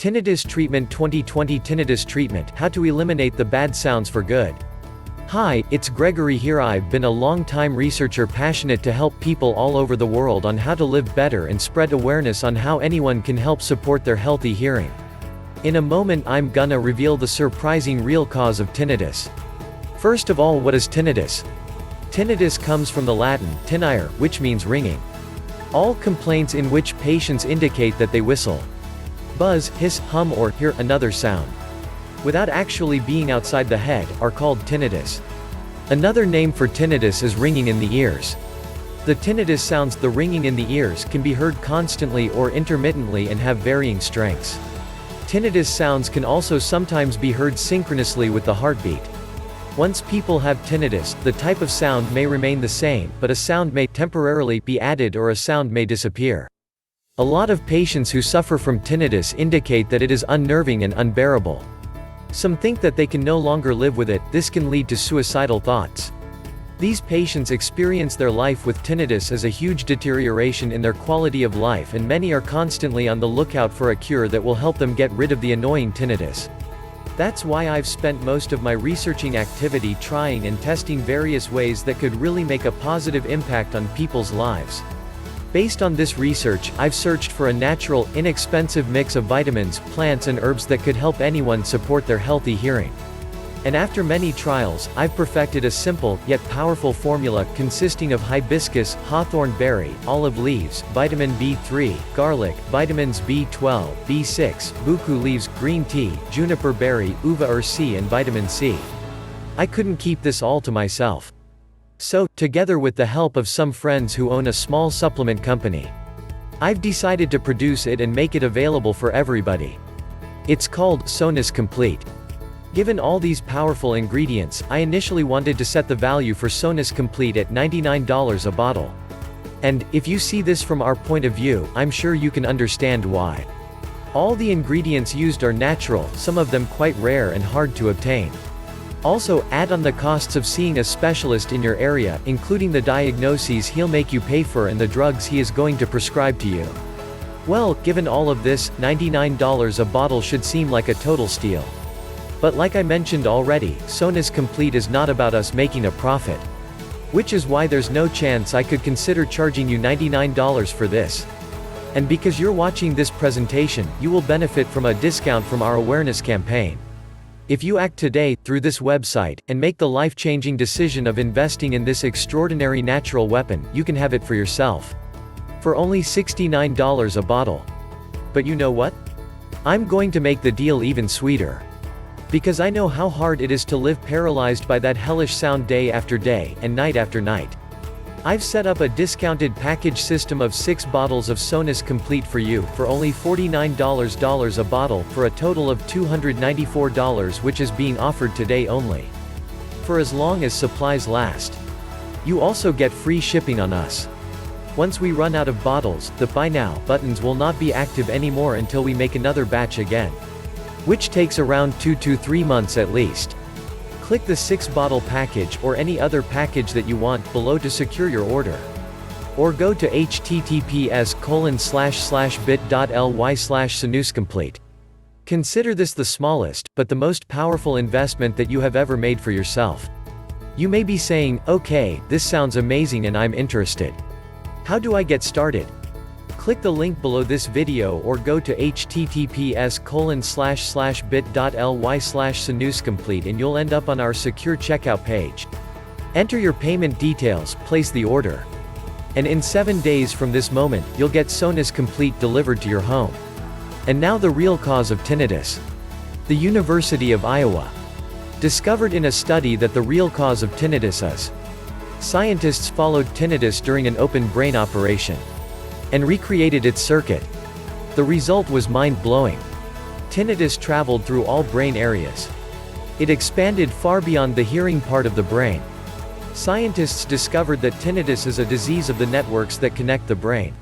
Tinnitus Treatment 2020 Tinnitus Treatment, How to Eliminate the Bad Sounds for Good. Hi, it's Gregory here. I've been a long-time researcher passionate to help people all over the world on how to live better and spread awareness on how anyone can help support their healthy hearing. In a moment I'm gonna reveal the surprising real cause of tinnitus. First of all, what is tinnitus? Tinnitus comes from the Latin, tinnire, which means ringing. All complaints in which patients indicate that they whistle, buzz, hiss, hum or hear another sound without actually being outside the head, are called tinnitus. Another name for tinnitus is ringing in the ears. The tinnitus sounds, the ringing in the ears, can be heard constantly or intermittently and have varying strengths. Tinnitus sounds can also sometimes be heard synchronously with the heartbeat. Once people have tinnitus, the type of sound may remain the same, but a sound may temporarily be added or a sound may disappear. A lot of patients who suffer from tinnitus indicate that it is unnerving and unbearable. Some think that they can no longer live with it. This can lead to suicidal thoughts. These patients experience their life with tinnitus as a huge deterioration in their quality of life, and many are constantly on the lookout for a cure that will help them get rid of the annoying tinnitus. That's why I've spent most of my researching activity trying and testing various ways that could really make a positive impact on people's lives. Based on this research, I've searched for a natural, inexpensive mix of vitamins, plants and herbs that could help anyone support their healthy hearing. And after many trials, I've perfected a simple, yet powerful formula consisting of hibiscus, hawthorn berry, olive leaves, vitamin B3, garlic, vitamins B12, B6, buku leaves, green tea, juniper berry, uva or C and vitamin C. I couldn't keep this all to myself. So, together with the help of some friends who own a small supplement company, I've decided to produce it and make it available for everybody. It's called Sonus Complete. Given all these powerful ingredients, I initially wanted to set the value for Sonus Complete at $99 a bottle. And, if you see this from our point of view, I'm sure you can understand why. All the ingredients used are natural, some of them quite rare and hard to obtain. Also, add on the costs of seeing a specialist in your area, including the diagnoses he'll make you pay for and the drugs he is going to prescribe to you. Well, given all of this, $99 a bottle should seem like a total steal. But like I mentioned already, Sonus Complete is not about us making a profit. Which is why there's no chance I could consider charging you $99 for this. And because you're watching this presentation, you will benefit from a discount from our awareness campaign. If you act today, through this website, and make the life-changing decision of investing in this extraordinary natural weapon, you can have it for yourself. For only $69 a bottle. But you know what? I'm going to make the deal even sweeter. Because I know how hard it is to live paralyzed by that hellish sound day after day, and night after night. I've set up a discounted package system of 6 bottles of Sonus Complete for you, for only $49 a bottle, for a total of $294, which is being offered today only. For as long as supplies last. You also get free shipping on us. Once we run out of bottles, the Buy Now buttons will not be active anymore until we make another batch again. Which takes around 2 to 3 months at least. Click the 6-bottle package or any other package that you want below to secure your order. Or go to https://bit.ly/sonuscomplete. Consider this the smallest, but the most powerful investment that you have ever made for yourself. You may be saying, okay, this sounds amazing and I'm interested. How do I get started? Click the link below this video or go to https://bit.ly/sonuscomplete and you'll end up on our secure checkout page. Enter your payment details, place the order. And in 7 days from this moment, you'll get Sonus Complete delivered to your home. And now the real cause of tinnitus. The University of Iowa discovered in a study that the real cause of tinnitus is. Scientists followed tinnitus during an open brain operation and recreated its circuit. The result was mind-blowing. Tinnitus traveled through all brain areas. It expanded far beyond the hearing part of the brain. Scientists discovered that tinnitus is a disease of the networks that connect the brain.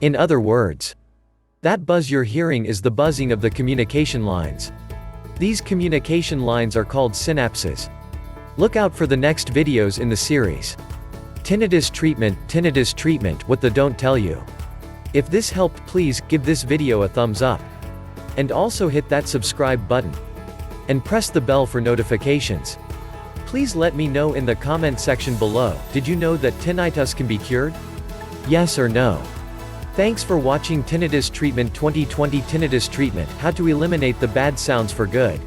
In other words, that buzz you're hearing is the buzzing of the communication lines. These communication lines are called synapses. Look out for the next videos in the series. Tinnitus treatment, what the don't tell you. If this helped, please give this video a thumbs up. And also hit that subscribe button. And press the bell for notifications. Please let me know in the comment section below, did you know that tinnitus can be cured? Yes or no? Thanks for watching Tinnitus Treatment 2020 Tinnitus Treatment, how to eliminate the bad sounds for good.